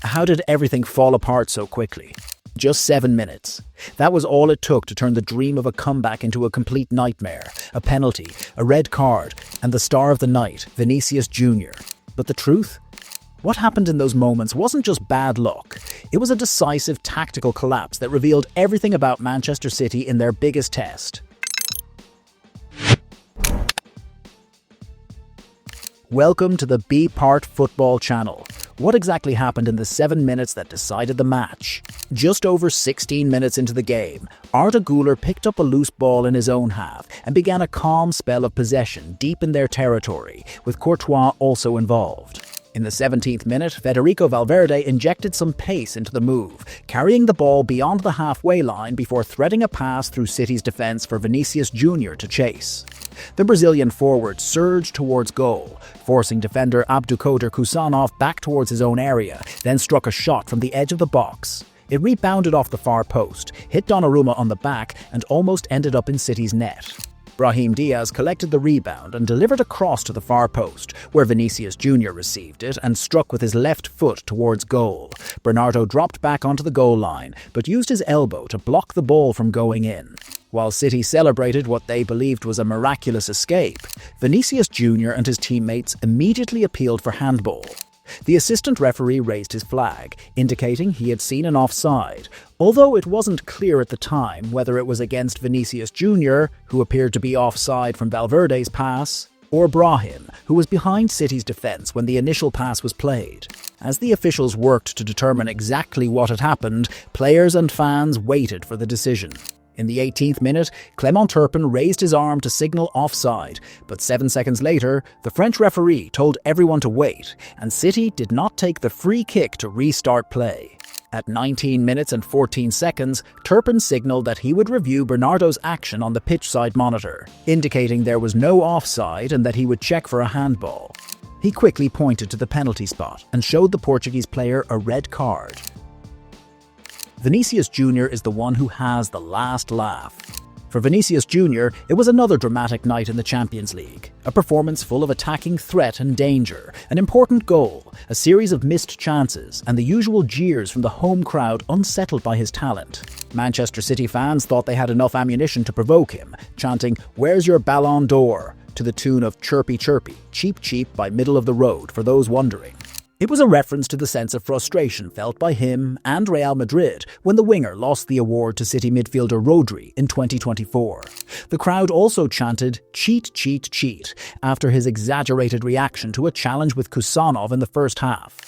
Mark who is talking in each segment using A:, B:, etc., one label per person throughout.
A: How did everything fall apart so quickly? Just 7 minutes. That was all it took to turn the dream of a comeback into a complete nightmare. A penalty, a red card, and the star of the night, Vinicius Jr. But the truth? What happened in those moments wasn't just bad luck. It was a decisive tactical collapse that revealed everything about Manchester City in their biggest test. Welcome to the BePart football channel. What exactly happened in the 7 minutes that decided the match? Just over 16 minutes into the game, Arda Güler picked up a loose ball in his own half and began a calm spell of possession deep in their territory, with Courtois also involved. In the 17th minute, Federico Valverde injected some pace into the move, carrying the ball beyond the halfway line before threading a pass through City's defence for Vinicius Jr to chase. The Brazilian forward surged towards goal, forcing defender Abdulkader Kusanov back towards his own area, then struck a shot from the edge of the box. It rebounded off the far post, hit Donnarumma on the back, and almost ended up in City's net. Brahim Diaz collected the rebound and delivered a cross to the far post, where Vinicius Jr received it and struck with his left foot towards goal. Bernardo dropped back onto the goal line, but used his elbow to block the ball from going in. While City celebrated what they believed was a miraculous escape, Vinicius Jr and his teammates immediately appealed for handball. The assistant referee raised his flag, indicating he had seen an offside, although it wasn't clear at the time whether it was against Vinicius Jr, who appeared to be offside from Valverde's pass, or Brahim, who was behind City's defence when the initial pass was played. As the officials worked to determine exactly what had happened, players and fans waited for the decision. In the 18th minute, Clément Turpin raised his arm to signal offside, but 7 seconds later, the French referee told everyone to wait, and City did not take the free kick to restart play. At 19 minutes and 14 seconds, Turpin signalled that he would review Bernardo's action on the pitch-side monitor, indicating there was no offside and that he would check for a handball. He quickly pointed to the penalty spot and showed the Portuguese player a red card. Vinicius Jr is the one who has the last laugh. For Vinicius Jr, it was another dramatic night in the Champions League. A performance full of attacking threat and danger, an important goal, a series of missed chances, and the usual jeers from the home crowd unsettled by his talent. Manchester City fans thought they had enough ammunition to provoke him, chanting, "Where's your Ballon d'Or?" to the tune of "Chirpy Chirpy, Cheap Cheap" by Middle of the Road, for those wondering. It was a reference to the sense of frustration felt by him and Real Madrid when the winger lost the award to City midfielder Rodri in 2024. The crowd also chanted "Cheat, cheat, cheat" after his exaggerated reaction to a challenge with Kusanov in the first half.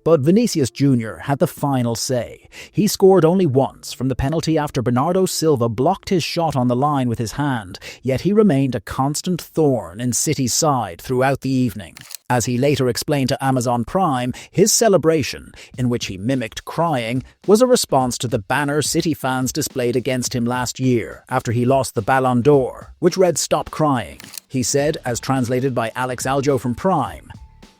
A: But Vinicius Jr had the final say. He scored only once from the penalty after Bernardo Silva blocked his shot on the line with his hand, yet he remained a constant thorn in City's side throughout the evening. As he later explained to Amazon Prime, his celebration, in which he mimicked crying, was a response to the banner City fans displayed against him last year after he lost the Ballon d'Or, which read "Stop Crying." He said, as translated by Alex Aljo from Prime,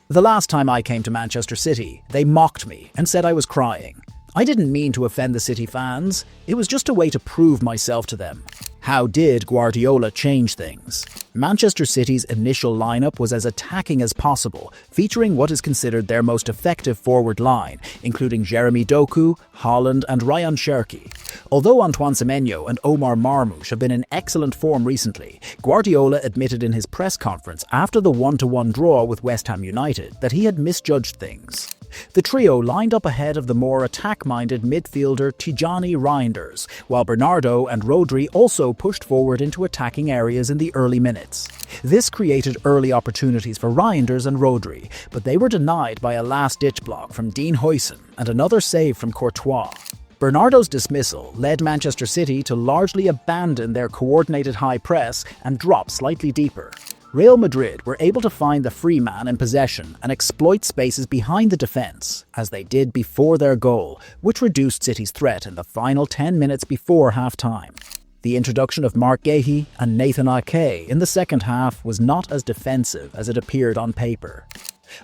A: "The last time I came to Manchester City, they mocked me and said I was crying. I didn't mean to offend the City fans. It was just a way to prove myself to them." How did Guardiola change things? Manchester City's initial lineup was as attacking as possible, featuring what is considered their most effective forward line, including Jeremy Doku, Haaland and Ryan Cherki. Although Antoine Semenyo and Omar Marmoush have been in excellent form recently, Guardiola admitted in his press conference after the 1-1 draw with West Ham United that he had misjudged things. The trio lined up ahead of the more attack-minded midfielder Tijani Reinders, while Bernardo and Rodri also pushed forward into attacking areas in the early minutes. This created early opportunities for Reinders and Rodri, but they were denied by a last-ditch block from Dean Huijsen and another save from Courtois. Bernardo's dismissal led Manchester City to largely abandon their coordinated high press and drop slightly deeper. Real Madrid were able to find the free man in possession and exploit spaces behind the defence, as they did before their goal, which reduced City's threat in the final 10 minutes before half-time. The introduction of Marc Guéhi and Nathan Ake in the second half was not as defensive as it appeared on paper.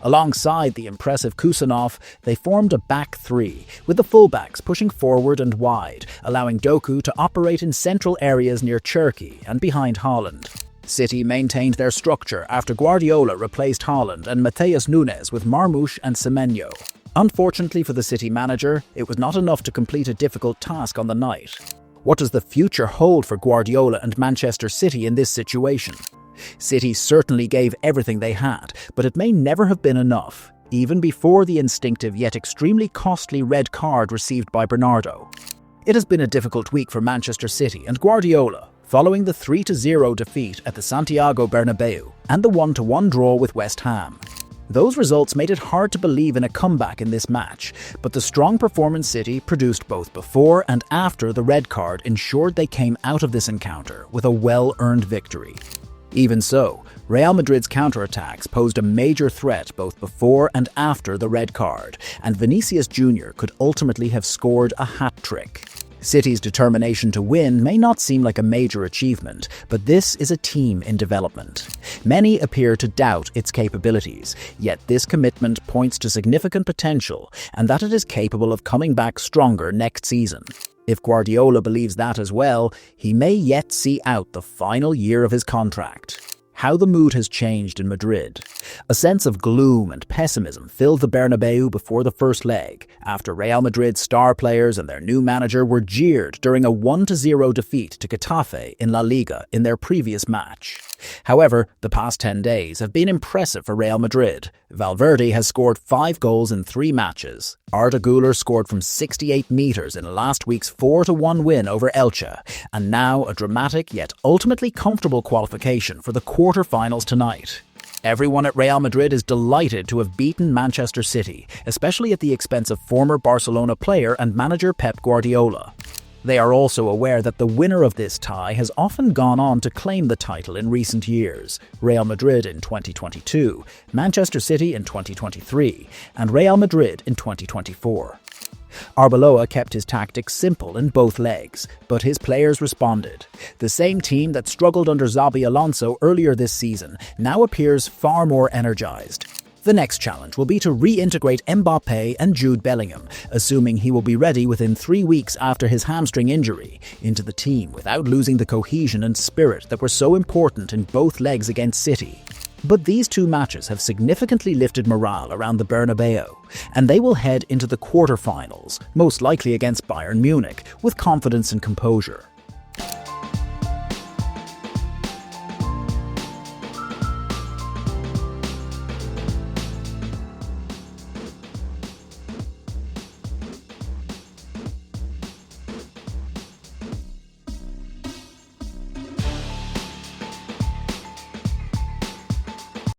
A: Alongside the impressive Kusanov, they formed a back three, with the fullbacks pushing forward and wide, allowing Doku to operate in central areas near Cherki and behind Haaland. City maintained their structure after Guardiola replaced Haaland and Matheus Nunes with Marmoush and Semenyo. Unfortunately for the City manager, it was not enough to complete a difficult task on the night. What does the future hold for Guardiola and Manchester City in this situation? City certainly gave everything they had, but it may never have been enough, even before the instinctive yet extremely costly red card received by Bernardo. It has been a difficult week for Manchester City and Guardiola, following the 3-0 defeat at the Santiago Bernabeu and the 1-1 draw with West Ham. Those results made it hard to believe in a comeback in this match, but the strong performance City produced both before and after the red card ensured they came out of this encounter with a well-earned victory. Even so, Real Madrid's counterattacks posed a major threat both before and after the red card, and Vinicius Jr could ultimately have scored a hat-trick. City's determination to win may not seem like a major achievement, but this is a team in development. Many appear to doubt its capabilities, yet this commitment points to significant potential and that it is capable of coming back stronger next season. If Guardiola believes that as well, he may yet see out the final year of his contract. How the mood has changed in Madrid. A sense of gloom and pessimism filled the Bernabeu before the first leg, after Real Madrid's star players and their new manager were jeered during a 1-0 defeat to Getafe in La Liga in their previous match. However, the past 10 days have been impressive for Real Madrid. Valverde has scored 5 goals in 3 matches. Arda Güler scored from 68 metres in last week's 4-1 win over Elche, and now a dramatic yet ultimately comfortable qualification for the quarter-finals tonight. Everyone at Real Madrid is delighted to have beaten Manchester City, especially at the expense of former Barcelona player and manager Pep Guardiola. They are also aware that the winner of this tie has often gone on to claim the title in recent years: Real Madrid in 2022, Manchester City in 2023, and Real Madrid in 2024. Arbeloa kept his tactics simple in both legs, but his players responded. The same team that struggled under Xabi Alonso earlier this season now appears far more energized. The next challenge will be to reintegrate Mbappe and Jude Bellingham, assuming he will be ready within 3 weeks after his hamstring injury, into the team without losing the cohesion and spirit that were so important in both legs against City. But these 2 matches have significantly lifted morale around the Bernabeu, and they will head into the quarter-finals, most likely against Bayern Munich, with confidence and composure.